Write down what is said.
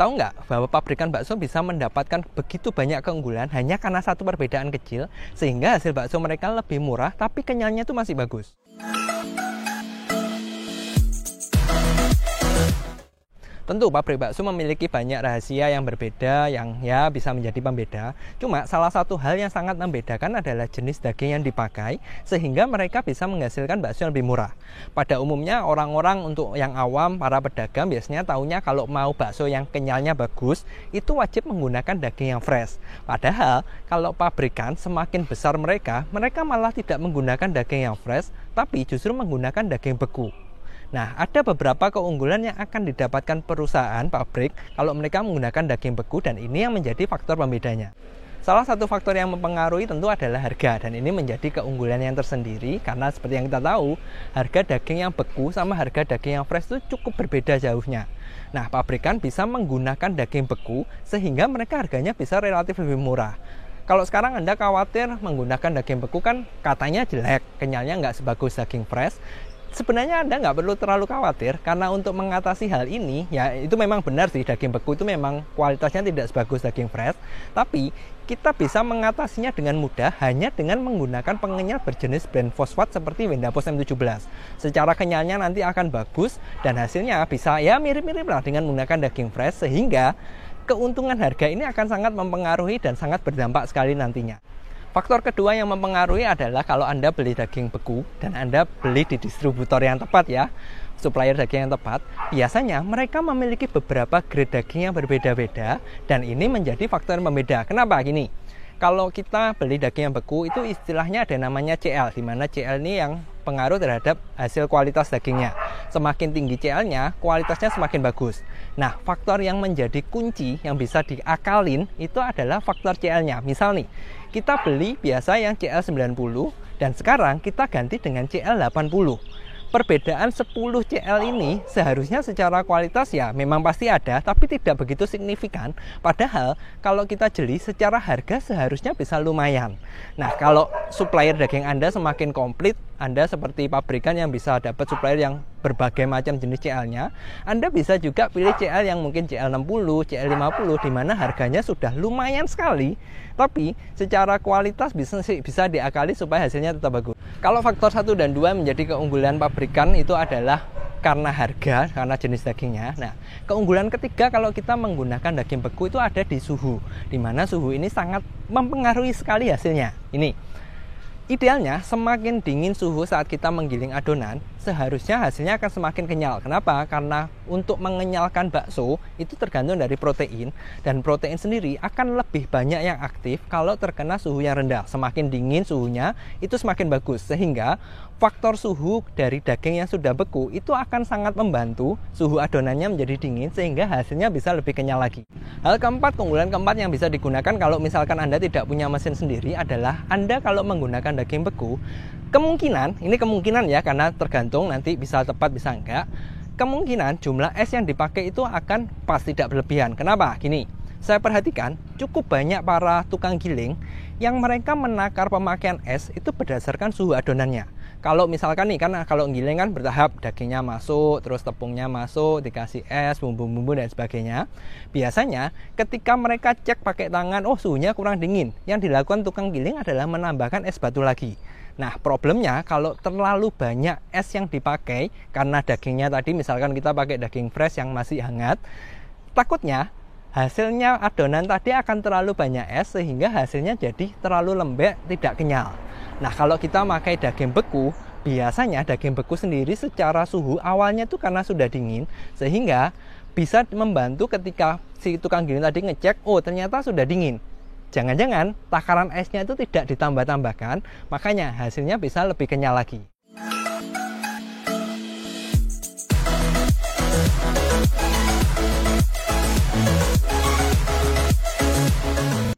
Tahu nggak bahwa pabrikan bakso bisa mendapatkan begitu banyak keunggulan hanya karena satu perbedaan kecil, sehingga hasil bakso mereka lebih murah tapi kenyalnya itu masih bagus. Tentu pabrik bakso memiliki banyak rahasia yang berbeda yang ya bisa menjadi pembeda. Cuma salah satu hal yang sangat membedakan adalah jenis daging yang dipakai, sehingga mereka bisa menghasilkan bakso yang lebih murah. Pada umumnya orang-orang untuk yang awam, para pedagang biasanya taunya kalau mau bakso yang kenyalnya bagus, itu wajib menggunakan daging yang fresh. Padahal kalau pabrikan semakin besar mereka malah tidak menggunakan daging yang fresh, tapi justru menggunakan daging beku. Nah, ada beberapa keunggulan yang akan didapatkan perusahaan pabrik kalau mereka menggunakan daging beku, dan ini yang menjadi faktor pembedanya. Salah satu faktor yang mempengaruhi tentu adalah harga, dan ini menjadi keunggulan yang tersendiri karena seperti yang kita tahu, harga daging yang beku sama harga daging yang fresh itu cukup berbeda jauhnya. Nah, pabrikan bisa menggunakan daging beku sehingga mereka harganya bisa relatif lebih murah. Kalau sekarang Anda khawatir menggunakan daging beku kan katanya jelek, kenyalnya nggak sebagus daging fresh. Sebenarnya Anda nggak perlu terlalu khawatir, karena untuk mengatasi hal ini, ya itu memang benar sih, daging beku itu memang kualitasnya tidak sebagus daging fresh, tapi kita bisa mengatasinya dengan mudah hanya dengan menggunakan pengenyal berjenis brand fosfat seperti Wendapos M17. Secara kenyalnya nanti akan bagus, dan hasilnya bisa ya mirip-mirip lah dengan menggunakan daging fresh, sehingga keuntungan harga ini akan sangat mempengaruhi dan sangat berdampak sekali nantinya. Faktor kedua yang mempengaruhi adalah kalau Anda beli daging beku dan Anda beli di distributor yang tepat ya, supplier daging yang tepat, biasanya mereka memiliki beberapa grade daging yang berbeda-beda, dan ini menjadi faktor yang membeda. Kenapa gini? Kalau kita beli daging yang beku itu istilahnya ada namanya CL, di mana CL ini yang pengaruh terhadap hasil kualitas dagingnya. Semakin tinggi CL-nya, kualitasnya semakin bagus. Nah, faktor yang menjadi kunci yang bisa diakalin itu adalah faktor CL-nya. Misal nih, kita beli biasa yang CL 90 dan sekarang kita ganti dengan CL 80. Perbedaan 10 CL ini seharusnya secara kualitas ya memang pasti ada, tapi tidak begitu signifikan. Padahal kalau kita jeli secara harga seharusnya bisa lumayan. Nah, kalau supplier daging Anda semakin komplit, Anda seperti pabrikan yang bisa dapat supplier yang berbagai macam jenis CL-nya, Anda bisa juga pilih CL yang mungkin CL 60, CL 50, di mana harganya sudah lumayan sekali, tapi secara kualitas bisa diakali supaya hasilnya tetap bagus. Kalau faktor 1 dan 2 menjadi keunggulan pabrikan itu adalah karena harga, karena jenis dagingnya. Nah, keunggulan ketiga kalau kita menggunakan daging beku itu ada di suhu, di mana suhu ini sangat mempengaruhi sekali hasilnya. Ini idealnya semakin dingin suhu saat kita menggiling adonan, seharusnya hasilnya akan semakin kenyal. Kenapa? Karena untuk mengenyalkan bakso itu tergantung dari protein, dan protein sendiri akan lebih banyak yang aktif kalau terkena suhu yang rendah. Semakin dingin suhunya itu semakin bagus, sehingga faktor suhu dari daging yang sudah beku itu akan sangat membantu suhu adonannya menjadi dingin, sehingga hasilnya bisa lebih kenyal lagi. Hal keempat, keunggulan keempat yang bisa digunakan kalau misalkan Anda tidak punya mesin sendiri adalah Anda kalau menggunakan daging beku, kemungkinan ya, karena tergantung nanti bisa tepat bisa enggak, kemungkinan jumlah es yang dipakai itu akan pas tidak berlebihan. Kenapa? Gini, saya perhatikan cukup banyak para tukang giling yang mereka menakar pemakaian es itu berdasarkan suhu adonannya. Kalau misalkan nih, karena kalau giling kan bertahap, dagingnya masuk, terus tepungnya masuk, dikasih es, bumbu-bumbu dan sebagainya. Biasanya ketika mereka cek pakai tangan, oh suhunya kurang dingin, yang dilakukan tukang giling adalah menambahkan es batu lagi. Nah, problemnya kalau terlalu banyak es yang dipakai, karena dagingnya tadi misalkan kita pakai daging fresh yang masih hangat, takutnya hasilnya adonan tadi akan terlalu banyak es, sehingga hasilnya jadi terlalu lembek, tidak kenyal. Nah, kalau kita pakai daging beku, biasanya daging beku sendiri secara suhu awalnya itu karena sudah dingin, sehingga bisa membantu ketika si tukang giling tadi ngecek, oh ternyata sudah dingin. Jangan-jangan takaran esnya itu tidak ditambah-tambahkan, makanya hasilnya bisa lebih kenyal lagi.